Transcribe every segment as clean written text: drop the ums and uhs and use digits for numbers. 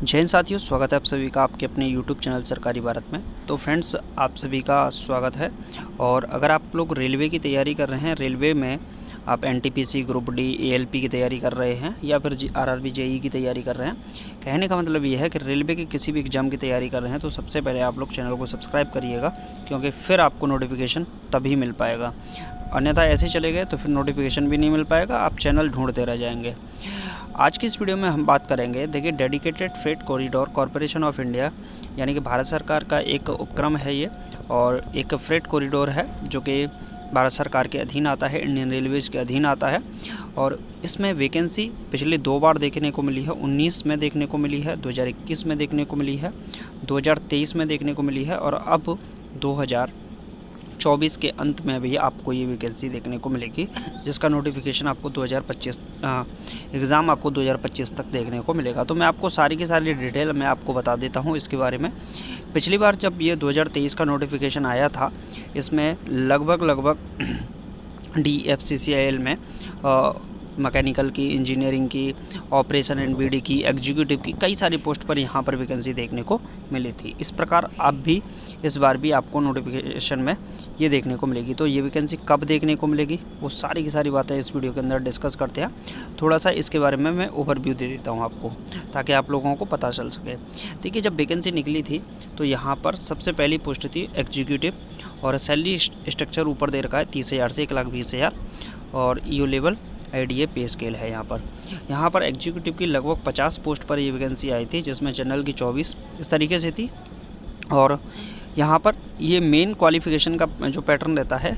जय हिंद साथियों, स्वागत है आप सभी का आपके अपने YouTube चैनल सरकारी भारत में। तो फ्रेंड्स, आप सभी का स्वागत है। और अगर आप लोग रेलवे की तैयारी कर रहे हैं, रेलवे में आप NTPC, ग्रुप डी, ALP की तैयारी कर रहे हैं या फिर RRB JEE की तैयारी कर रहे हैं, कहने का मतलब ये है कि रेलवे के किसी भी एग्ज़ाम की तैयारी कर रहे हैं तो सबसे पहले आप लोग चैनल को सब्सक्राइब करिएगा, क्योंकि फिर आपको नोटिफिकेशन तभी मिल पाएगा। अन्यथा ऐसे चले गए तो फिर नोटिफिकेशन भी नहीं मिल पाएगा, आप चैनल ढूंढते रह जाएंगे। आज की इस वीडियो में हम बात करेंगे, देखिए, dedicated freight corridor corporation of India, यानी कि भारत सरकार का एक उपक्रम है ये, और एक फ्रेट कॉरिडोर है जो कि भारत सरकार के अधीन आता है, इंडियन रेलवेज़ के अधीन आता है। और इसमें वैकेंसी पिछले 2 बार देखने को मिली है, 19 में देखने को मिली है, 2021 में देखने को मिली है, 2023 में देखने को मिली है, और अब 2024 के अंत में भी आपको ये वैकेंसी देखने को मिलेगी, जिसका नोटिफिकेशन आपको 2025 एग्ज़ाम आपको 2025 तक देखने को मिलेगा। तो मैं आपको सारी की सारी डिटेल मैं आपको बता देता हूँ इसके बारे में। पिछली बार जब ये 2023 का नोटिफिकेशन आया था, इसमें लगभग DFCCIL में मैकेनिकल की, इंजीनियरिंग की, ऑपरेशन एंड BD की, एग्जीक्यूटिव की, कई सारी पोस्ट पर यहाँ पर वैकेंसी देखने को मिली थी। इस प्रकार अब भी इस बार भी आपको नोटिफिकेशन में ये देखने को मिलेगी। तो ये वैकेंसी कब देखने को मिलेगी, वो सारी की सारी बातें इस वीडियो के अंदर डिस्कस करते हैं। थोड़ा सा इसके बारे में मैं ओवरव्यू दे देता हूँ आपको, ताकि आप लोगों को पता चल सके। देखिए, जब वैकेंसी निकली थी तो यहाँ पर सबसे पहली पोस्ट थी एग्जीक्यूटिव, और सैलरी स्ट्रक्चर ऊपर दे रखा है 30,000 से 1,20,000, और EO लेवल IDA पे स्केल है। यहाँ पर एग्जीक्यूटिव की लगभग 50 पोस्ट पर ये वैकेंसी आई थी, जिसमें जनरल की 24 इस तरीके से थी। और यहाँ पर ये मेन क्वालिफ़िकेशन का जो पैटर्न रहता है,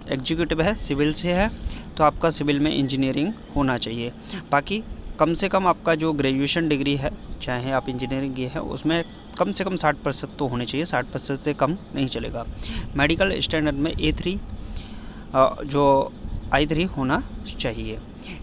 एग्जीक्यूटिव है, सिविल से है तो आपका सिविल में इंजीनियरिंग होना चाहिए। बाकी कम से कम आपका जो ग्रेजुएशन डिग्री है, चाहे आप इंजीनियरिंग की है, उसमें कम से कम 60% तो होने चाहिए, 60% से कम नहीं चलेगा। मेडिकल स्टैंडर्ड में A3 जो I3 होना चाहिए।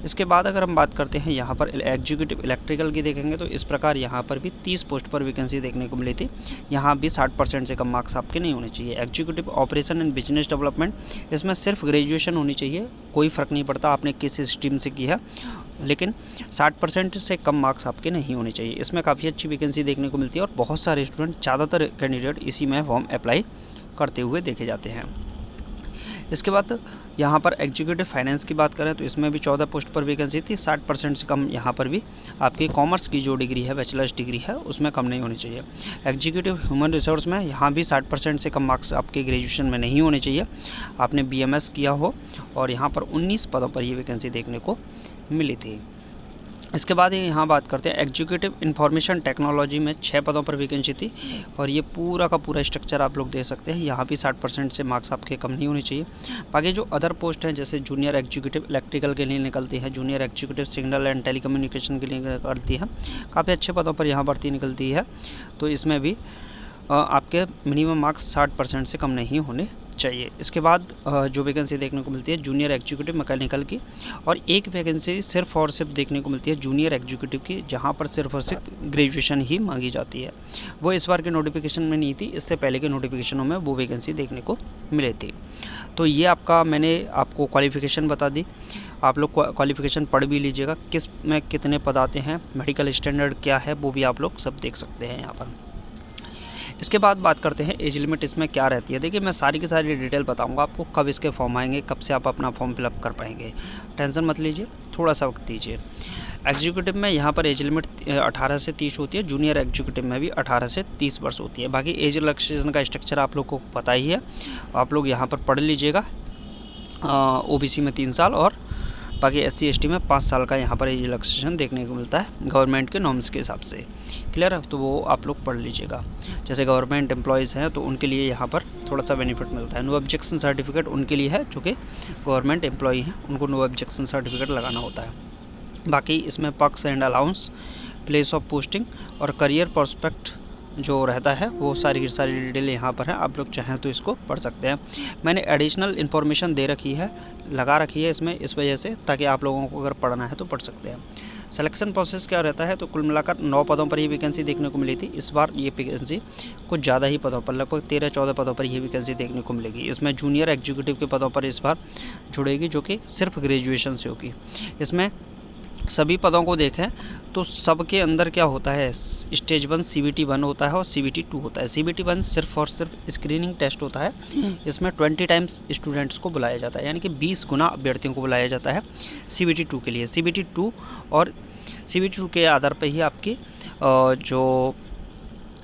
इसके बाद अगर हम बात करते हैं यहाँ पर एग्जीक्यूटिव इलेक्ट्रिकल की देखेंगे, तो इस प्रकार यहाँ पर भी 30 पोस्ट पर वैकेंसी देखने को मिली थी। यहाँ भी 60% से कम मार्क्स आपके नहीं होने चाहिए। Executive operation and business development, इसमें सिर्फ ग्रेजुएशन होनी चाहिए, कोई फ़र्क नहीं पड़ता आपने किस स्ट्रीम से की है, लेकिन 60% से कम मार्क्स आपके नहीं होने चाहिए। इसमें काफ़ी अच्छी वैकेंसी देखने को मिलती है, और बहुत सारे स्टूडेंट, ज़्यादातर कैंडिडेट इसी में फॉर्म अप्लाई करते हुए देखे जाते हैं। इसके बाद यहाँ पर एग्जीक्यूटिव फाइनेंस की बात करें तो इसमें भी 14 पोस्ट पर वैकेंसी थी। 60% से कम यहाँ पर भी आपकी कॉमर्स की जो डिग्री है, बैचलर्स डिग्री है, उसमें कम नहीं होनी चाहिए। एग्जीक्यूटिव ह्यूमन रिसोर्स में यहाँ भी 60% से कम मार्क्स आपके ग्रेजुएशन में नहीं होने चाहिए, आपने BMS किया हो, और यहाँ पर 19 पदों पर ये वैकेंसी देखने को मिली थी। इसके बाद यहाँ बात करते हैं एग्जीक्यूटिव इंफॉर्मेशन टेक्नोलॉजी में 6 पदों पर वैकेंसी थी, और ये पूरा का पूरा स्ट्रक्चर आप लोग देख सकते हैं। यहाँ भी 60% से मार्क्स आपके कम नहीं होने चाहिए। बाकी जो अदर पोस्ट हैं, जैसे जूनियर एग्जीक्यूटिव इलेक्ट्रिकल के लिए निकलती है, junior executive signal and telecommunication के लिए निकलती है, काफ़ी अच्छे पदों पर यहाँ भर्ती निकलती है। तो इसमें भी आपके मिनिमम मार्क्स 60% से कम नहीं होने चाहिए। इसके बाद जो वैकेंसी देखने को मिलती है जूनियर एग्जीक्यूटिव मैकेनिकल की, और एक वैकेंसी सिर्फ और सिर्फ देखने को मिलती है जूनियर एग्जीक्यूटिव की, जहां पर सिर्फ और सिर्फ ग्रेजुएशन ही मांगी जाती है। वो इस बार के नोटिफिकेशन में नहीं थी, इससे पहले के नोटिफिकेशनों में वो वैकेंसी देखने को मिली थी। तो ये मैंने आपको क्वालिफ़िकेशन बता दी, आप लोग क्वालिफ़िकेशन पढ़ भी लीजिएगा, किस में कितने पद आते हैं, मेडिकल स्टैंडर्ड क्या है, वो भी आप लोग सब देख सकते हैं यहाँ पर। इसके बाद बात करते हैं एज लिमिट इसमें क्या रहती है। देखिए, मैं सारी की सारी डिटेल बताऊंगा आपको, कब इसके फॉर्म आएंगे, कब से आप अपना फॉर्म फिलअप कर पाएंगे। टेंशन मत लीजिए, थोड़ा सा वक्त दीजिए। एग्जीक्यूटिव में यहाँ पर एज लिमिट 18 से 30 होती है, जूनियर एग्जीक्यूटिव में भी 18 से 30 वर्ष होती है। बाकी एज रिलैक्सेशन का स्ट्रक्चर आप लोग को पता ही है, आप लोग यहाँ पर पढ़ लीजिएगा। OBC में 3 साल, और बाकी SC ST में 5 साल का यहाँ पर एज रिलैक्सेशन देखने को मिलता है गवर्नमेंट के नॉर्म्स के हिसाब से। क्लियर है, तो वो आप लोग पढ़ लीजिएगा। जैसे गवर्नमेंट एम्प्लॉयज़ हैं तो उनके लिए यहाँ पर थोड़ा सा बेनिफिट मिलता है। नो ऑब्जेक्शन सर्टिफिकेट उनके लिए है, चूँकि गवर्नमेंट एम्प्लॉई हैं, उनको नो ऑब्जेक्शन सर्टिफिकेट लगाना होता है। बाकी इसमें perks and allowance, place of posting और करियर प्रोस्पेक्ट जो रहता है, वो सारी की सारी डिटेल यहाँ पर है, आप लोग चाहें तो इसको पढ़ सकते हैं। मैंने एडिशनल इन्फॉर्मेशन दे रखी है, लगा रखी है इसमें, इस वजह से ताकि आप लोगों को अगर पढ़ना है तो पढ़ सकते हैं। सिलेक्शन प्रोसेस क्या रहता है, तो कुल मिलाकर 9 पदों पर ये वैकेंसी देखने को मिली थी। इस बार ये वैकेंसी कुछ ज़्यादा ही पदों पर, लगभग 13-14 पदों पर ये वैकेंसी देखने को मिलेगी। इसमें जूनियर एग्जीक्यूटिव के पदों पर इस बार जुड़ेगी, जो कि सिर्फ ग्रेजुएशन से होगी। इसमें सभी पदों को देखें तो सबके अंदर क्या होता है, स्टेज 1 CBT 1 होता है और CBT 2 होता है। CBT 1 सिर्फ और सिर्फ स्क्रीनिंग टेस्ट होता है, इसमें 20 टाइम्स स्टूडेंट्स को बुलाया जाता है, यानी कि 20 गुना अभ्यर्थियों को बुलाया जाता है CBT 2 के लिए। CBT 2 और CBT 2 के आधार पर ही आपकी जो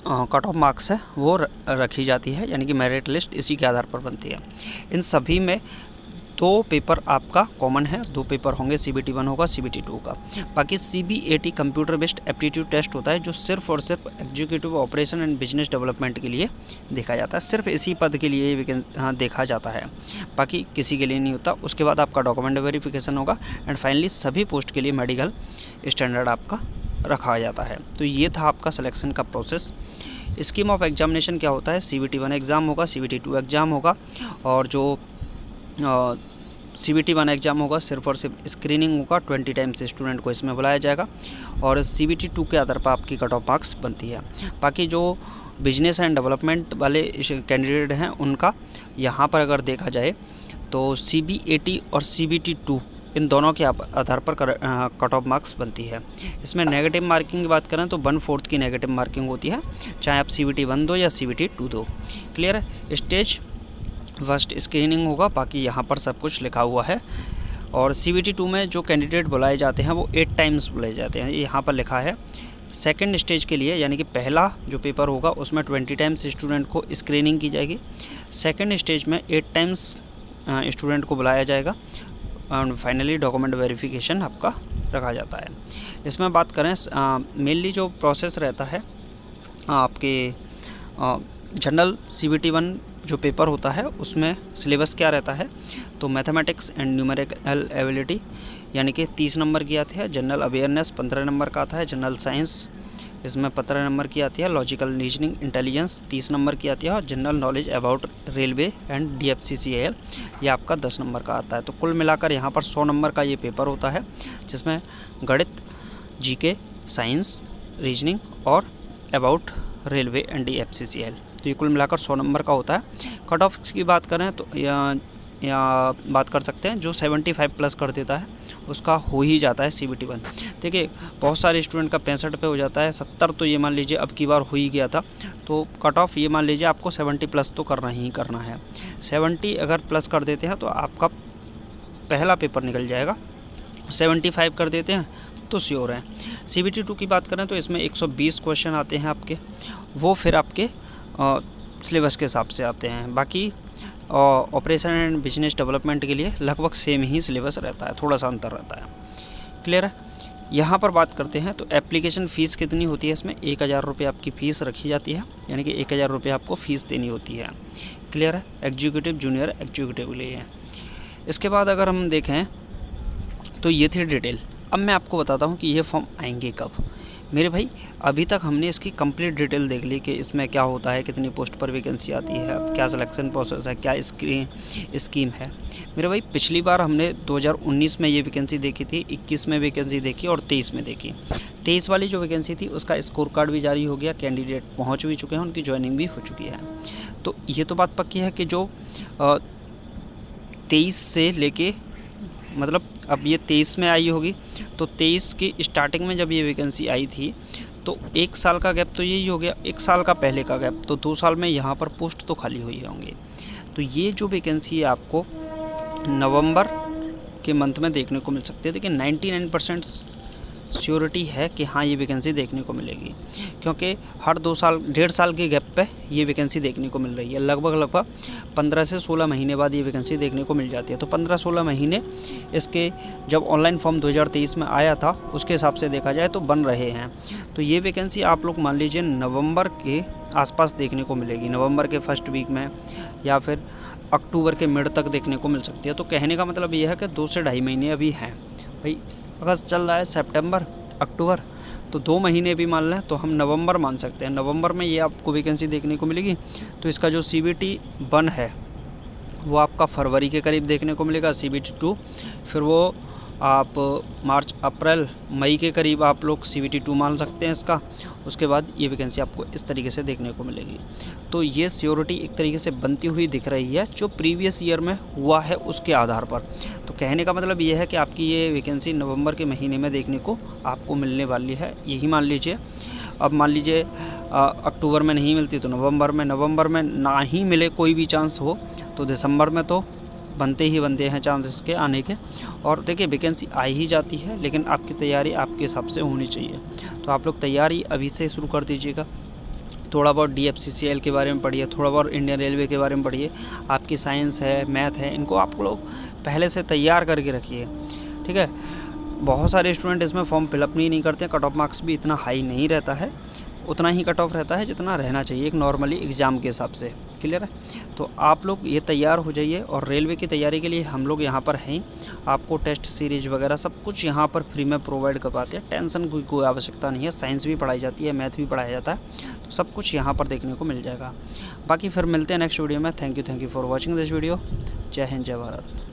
कट ऑफ मार्क्स है वो रखी जाती है, यानी कि मेरिट लिस्ट इसी के आधार पर बनती है। इन सभी में 2 पेपर आपका कॉमन है, 2 पेपर होंगे, CBT 1 होगा, CBT 2 का। बाकी CBAT computer based aptitude test होता है, जो सिर्फ और सिर्फ executive operation and business development के लिए देखा जाता है, सिर्फ इसी पद के लिए देखा जाता है, बाकी किसी के लिए नहीं होता। उसके बाद आपका डॉक्यूमेंट वेरिफिकेशन होगा एंड फाइनली सभी पोस्ट के लिए मेडिकल स्टैंडर्ड आपका रखा जाता है। तो ये था आपका सिलेक्शन का प्रोसेस। स्कीम ऑफ एग्जामिनेशन क्या होता है, CBT 1 एग्ज़ाम होगा, CBT 2 एग्ज़ाम होगा, और जो CBT 1 एग्ज़ाम होगा सिर्फ और सिर्फ स्क्रीनिंग होगा, 20 टाइम्स स्टूडेंट को इसमें बुलाया जाएगा, और CBT 2 के आधार पर आपकी कट ऑफ मार्क्स बनती है। बाकी जो बिजनेस एंड डेवलपमेंट वाले कैंडिडेट हैं उनका यहाँ पर अगर देखा जाए तो CBAT और CBT 2 इन दोनों के आधार पर कट ऑफ मार्क्स बनती है। इसमें नेगेटिव मार्किंग की बात करें तो 1/4 की नेगेटिव मार्किंग होती है, चाहे आप CBT 1 दो या CBT 2 दो। क्लियर है। स्टेज फर्स्ट स्क्रीनिंग होगा, बाकी यहाँ पर सब कुछ लिखा हुआ है। और CBT 2 में जो कैंडिडेट बुलाए जाते हैं वो 8 टाइम्स बुलाए जाते हैं, यहाँ पर लिखा है। सेकंड स्टेज के लिए यानी कि पहला जो पेपर होगा उसमें 20 टाइम्स स्टूडेंट को स्क्रीनिंग की जाएगी। सेकंड स्टेज में 8 टाइम्स स्टूडेंट को बुलाया जाएगा एंड फाइनली डॉक्यूमेंट वेरिफिकेशन आपका रखा जाता है। इसमें बात करें मेनली जो प्रोसेस रहता है आपके जनरल CBT 1 जो पेपर होता है उसमें सिलेबस क्या रहता है, तो मैथमेटिक्स एंड न्यूमेरिकल एबिलिटी यानी कि 30 नंबर की आती है, जनरल अवेयरनेस 15 नंबर का आता है, जनरल साइंस इसमें 15 नंबर की आती है, लॉजिकल रीजनिंग इंटेलिजेंस 30 नंबर की आती है, और general knowledge about railway and DFCCIL ये आपका 10 नंबर का आता है। तो कुल मिलाकर यहाँ पर 100 नंबर का ये पेपर होता है, जिसमें गणित, GK, साइंस, रीजनिंग और अबाउट रेलवे एंड DFCCIL, तो ये कुल मिलाकर 100 नंबर का होता है। कट ऑफ की बात करें तो या बात कर सकते हैं जो 75 प्लस कर देता है उसका हो ही जाता है CBT 1। देखिए बहुत सारे स्टूडेंट का 65 पे हो जाता है, 70 तो ये मान लीजिए अब की बार हो ही गया था, तो कट ऑफ ये मान लीजिए आपको 70 प्लस तो करना ही करना है। 70 अगर प्लस कर देते हैं तो आपका पहला पेपर निकल जाएगा, 75 कर देते हैं तो श्योर है। CBT 2 की बात करें तो इसमें 120 क्वेश्चन आते हैं आपके, वो फिर आपके सिलेबस के हिसाब से आते हैं। बाकी ऑपरेशन एंड बिजनेस डेवलपमेंट के लिए लगभग सेम ही सिलेबस रहता है, थोड़ा सा अंतर रहता है। क्लियर है। यहाँ पर बात करते हैं तो एप्लीकेशन फ़ीस कितनी होती है, इसमें 1000 रुपये आपकी फ़ीस रखी जाती है, यानी कि 1000 रुपये आपको फ़ीस देनी होती है। क्लियर है। एग्जीक्यूटिव जूनियर एग्जीक्यूटिव के लिए। इसके बाद अगर हम देखें तो ये थी डिटेल। अब मैं आपको बताता हूँ कि ये फॉर्म आएंगे कब। मेरे भाई अभी तक हमने इसकी कंप्लीट डिटेल देख ली कि इसमें क्या होता है, कितनी पोस्ट पर वैकेंसी आती है, क्या सिलेक्शन प्रोसेस है, क्या स्कीम है। मेरे भाई पिछली बार हमने 2019 में ये वैकेंसी देखी थी, 21 में वैकेंसी देखी और 23 में देखी। 23 वाली जो वैकेंसी थी उसका स्कोर कार्ड भी जारी हो गया, कैंडिडेट पहुँच भी चुके हैं, उनकी ज्वाइनिंग भी हो चुकी है। तो ये तो बात पक्की है कि जो 23 से लेके मतलब अब ये 23 में आई होगी, तो 23 की स्टार्टिंग में जब ये वैकेंसी आई थी तो 1 साल का गैप तो यही हो गया, 1 साल का पहले का गैप, तो 2 साल में यहाँ पर पोस्ट तो खाली हुई होंगी। तो ये जो वैकेंसी है आपको नवंबर के मंथ में देखने को मिल सकती है। देखिए 99% श्योरिटी है कि हाँ ये वैकेंसी देखने को मिलेगी, क्योंकि हर 2 साल 1.5 साल के गैप पे ये वैकेंसी देखने को मिल रही है। लगभग 15 से 16 महीने बाद ये वैकेंसी देखने को मिल जाती है। तो 15-16 महीने इसके जब ऑनलाइन फॉर्म 2023 में आया था उसके हिसाब से देखा जाए तो बन रहे हैं। तो ये वैकेंसी आप लोग मान लीजिए नवंबर के आसपास देखने को मिलेगी, नवंबर के फर्स्ट वीक में या फिर अक्टूबर के मिड तक देखने को मिल सकती है। तो कहने का मतलब ये है कि 2 से ढाई महीने अभी हैं भाई। अगस्त चल रहा है, सितंबर, अक्टूबर, तो 2 महीने भी मान लें तो हम नवंबर मान सकते हैं। नवंबर में ये आपको वैकेंसी देखने को मिलेगी। तो इसका जो CBT 1 है वो आपका फरवरी के करीब देखने को मिलेगा, CBT 2 फिर वो आप मार्च अप्रैल मई के करीब आप लोग CVT 2 मान सकते हैं इसका। उसके बाद ये वैकेंसी आपको इस तरीके से देखने को मिलेगी। तो ये श्योरिटी एक तरीके से बनती हुई दिख रही है जो प्रीवियस ईयर में हुआ है उसके आधार पर। तो कहने का मतलब ये है कि आपकी ये वैकेंसी नवंबर के महीने में देखने को आपको मिलने वाली है, यही मान लीजिए। अब मान लीजिए अक्टूबर में नहीं मिलती तो नवंबर में ना ही मिले, कोई भी चांस हो तो दिसंबर में तो बनते ही बनते हैं चांसेस के आने के। और देखिए वैकेंसी आ ही जाती है, लेकिन आपकी तैयारी आपके हिसाब से होनी चाहिए। तो आप लोग तैयारी अभी से शुरू कर दीजिएगा। थोड़ा बहुत DFCCL के बारे में पढ़िए, थोड़ा बहुत इंडियन रेलवे के बारे में पढ़िए। आपकी साइंस है, मैथ है, इनको आप लोग पहले से तैयार करके रखिए, ठीक है। बहुत सारे स्टूडेंट इसमें फॉर्म फिलअप नहीं करते, कट ऑफ मार्क्स भी इतना हाई नहीं रहता है, उतना ही कट ऑफ रहता है जितना रहना चाहिए एक नॉर्मली एग्ज़ाम के हिसाब से। क्लियर है? तो आप लोग ये तैयार हो जाइए। और रेलवे की तैयारी के लिए हम लोग यहाँ पर हैं, आपको टेस्ट सीरीज वगैरह सब कुछ यहाँ पर फ्री में प्रोवाइड करवाते हैं। टेंशन की कोई आवश्यकता नहीं है। साइंस भी पढ़ाई जाती है, मैथ भी पढ़ाया जाता है, तो सब कुछ यहाँ पर देखने को मिल जाएगा। बाकी फिर मिलते हैं नेक्स्ट वीडियो में। Thank you for watching this video. जय हिंद, जय भारत।